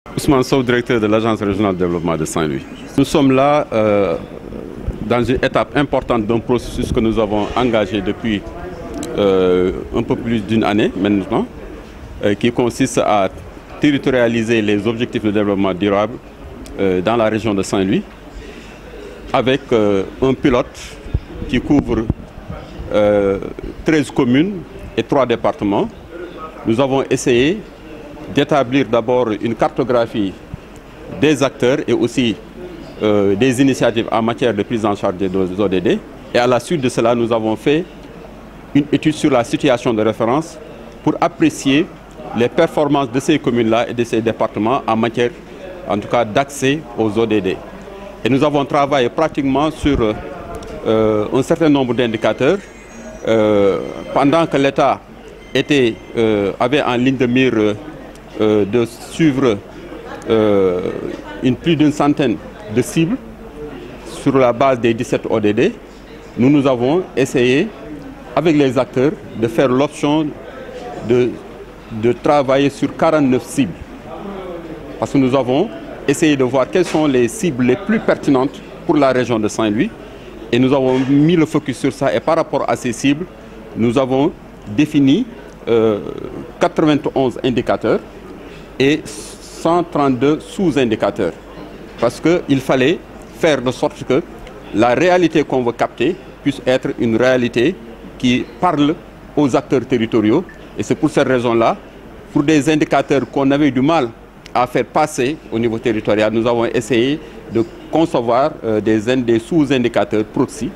Ousmane Sow, directeur de l'Agence régionale de développement de Saint-Louis. Nous sommes là dans une étape importante d'un processus que nous avons engagé depuis un peu plus d'une année maintenant, qui consiste à territorialiser les objectifs de développement durable dans la région de Saint-Louis, avec un pilote qui couvre 13 communes et 3 départements. Nous avons essayé d'établir d'abord une cartographie des acteurs et aussi des initiatives en matière de prise en charge des ODD. Et à la suite de cela, nous avons fait une étude sur la situation de référence pour apprécier les performances de ces communes-là et de ces départements en matière, en tout cas, d'accès aux ODD. Et nous avons travaillé pratiquement sur un certain nombre d'indicateurs pendant que l'État avait en ligne de mire de suivre plus d'une centaine de cibles sur la base des 17 ODD. Nous avons essayé, avec les acteurs, de faire l'option de travailler sur 49 cibles. Parce que nous avons essayé de voir quelles sont les cibles les plus pertinentes pour la région de Saint-Louis. Et nous avons mis le focus sur ça. Et par rapport à ces cibles, nous avons défini 91 indicateurs et 132 sous-indicateurs. Parce qu'il fallait faire de sorte que la réalité qu'on veut capter puisse être une réalité qui parle aux acteurs territoriaux. Et c'est pour cette raison-là, pour des indicateurs qu'on avait du mal à faire passer au niveau territorial, nous avons essayé de concevoir des sous-indicateurs proxy,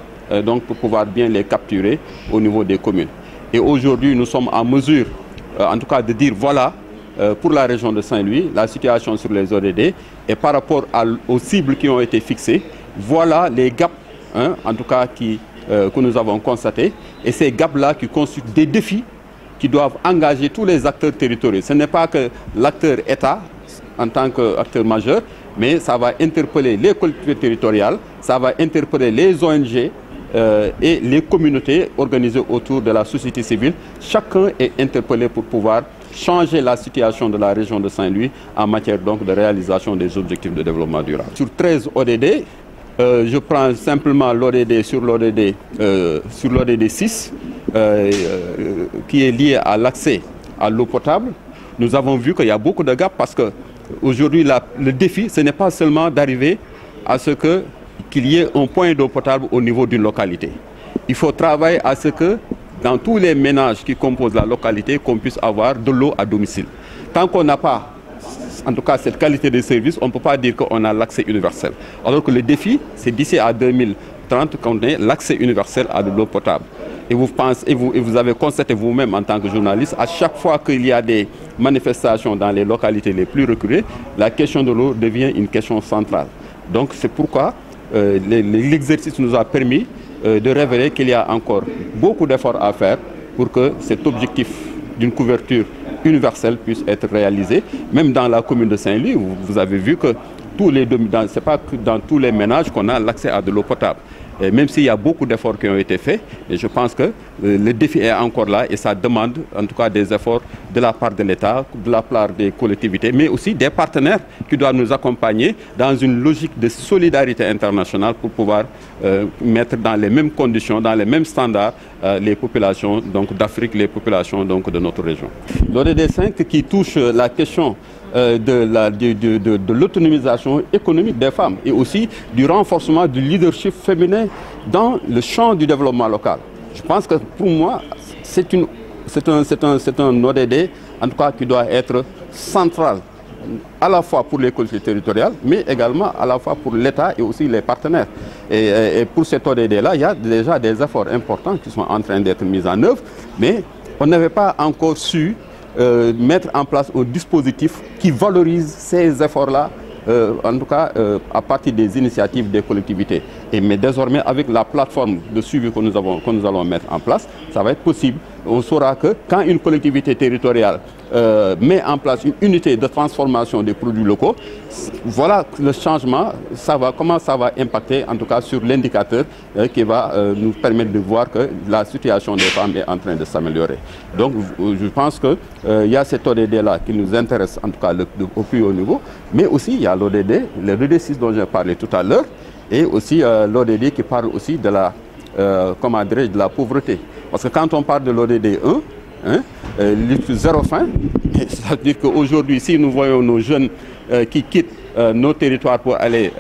donc pour pouvoir bien les capturer au niveau des communes. Et aujourd'hui, nous sommes en mesure, en tout cas, de dire voilà, pour la région de Saint-Louis, la situation sur les ODD, et par rapport aux cibles qui ont été fixées, voilà les gaps, en tout cas, que nous avons constatés. Et ces gaps-là qui constituent des défis qui doivent engager tous les acteurs territoriaux. Ce n'est pas que l'acteur État, en tant qu'acteur majeur, mais ça va interpeller les collectivités territoriales, ça va interpeller les ONG et les communautés organisées autour de la société civile. Chacun est interpellé pour pouvoir changer la situation de la région de Saint-Louis en matière donc de réalisation des objectifs de développement durable. Sur 13 ODD, je prends simplement l'ODD sur l'ODD 6, qui est lié à l'accès à l'eau potable. Nous avons vu qu'il y a beaucoup de gaps parce qu'aujourd'hui, le défi, ce n'est pas seulement d'arriver à ce qu'il y ait un point d'eau potable au niveau d'une localité. Il faut travailler à ce que dans tous les ménages qui composent la localité, qu'on puisse avoir de l'eau à domicile. Tant qu'on n'a pas, en tout cas, cette qualité de service, on ne peut pas dire qu'on a l'accès universel. Alors que le défi, c'est d'ici à 2030 qu'on ait l'accès universel à de l'eau potable. Et vous avez constaté vous-même en tant que journaliste, à chaque fois qu'il y a des manifestations dans les localités les plus reculées, la question de l'eau devient une question centrale. Donc c'est pourquoi l'exercice nous a permis de révéler qu'il y a encore beaucoup d'efforts à faire pour que cet objectif d'une couverture universelle puisse être réalisé. Même dans la commune de Saint-Louis, vous avez vu que ce n'est pas que dans tous les ménages qu'on a l'accès à de l'eau potable. Et même s'il y a beaucoup d'efforts qui ont été faits, et je pense que le défi est encore là et ça demande en tout cas des efforts de la part de l'État, de la part des collectivités, mais aussi des partenaires qui doivent nous accompagner dans une logique de solidarité internationale pour pouvoir mettre dans les mêmes conditions, dans les mêmes standards, les populations d'Afrique, les populations de notre région. L'ODD 5 qui touche la question de l'autonomisation économique des femmes et aussi du renforcement du leadership féminin dans le champ du développement local. Je pense que pour moi, c'est un ODD en tout cas qui doit être central à la fois pour les collectivités territoriales, mais également à la fois pour l'État et aussi les partenaires. Et pour cet ODD-là, il y a déjà des efforts importants qui sont en train d'être mis en œuvre, mais on n'avait pas encore su mettre en place un dispositif qui valorise ces efforts-là, en tout cas à partir des initiatives des collectivités. Mais désormais, avec la plateforme de suivi que nous allons mettre en place, ça va être possible on saura que quand une collectivité territoriale met en place une unité de transformation des produits locaux, voilà le changement, comment ça va impacter en tout cas sur l'indicateur qui va nous permettre de voir que la situation des femmes est en train de s'améliorer. Donc je pense qu'il y a cet ODD-là qui nous intéresse en tout cas au plus haut niveau, mais aussi il y a l'ODD, le DD6 dont j'ai parlé tout à l'heure, et aussi l'ODD qui parle aussi de la, de la pauvreté. Parce que quand on parle de l'ODD 1, zéro faim, ça veut dire qu'aujourd'hui, si nous voyons nos jeunes qui quittent nos territoires pour aller,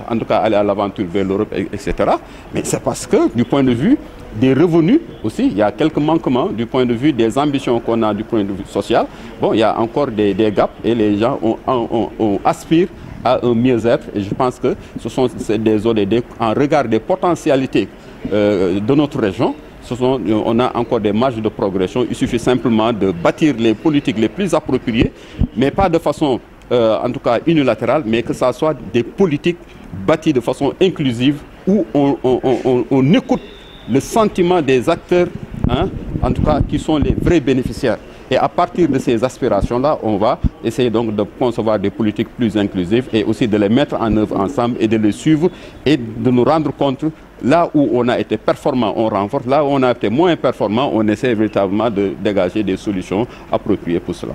en tout cas, aller à l'aventure vers l'Europe, etc. Mais c'est parce que, du point de vue des revenus aussi, il y a quelques manquements du point de vue des ambitions qu'on a du point de vue social. Bon, il y a encore des gaps et les gens aspirent à un mieux-être. Et je pense que ce sont des ODD en regard des potentialités de notre région. On a encore des marges de progression. Il suffit simplement de bâtir les politiques les plus appropriées, mais pas de façon, en tout cas, unilatérale, mais que ça soit des politiques bâties de façon inclusive où on écoute le sentiment des acteurs, en tout cas, qui sont les vrais bénéficiaires. Et à partir de ces aspirations-là, on va essayer donc de concevoir des politiques plus inclusives et aussi de les mettre en œuvre ensemble et de les suivre et de nous rendre compte là où on a été performant, on renforce. Là où on a été moins performant, on essaie véritablement de dégager des solutions appropriées pour cela.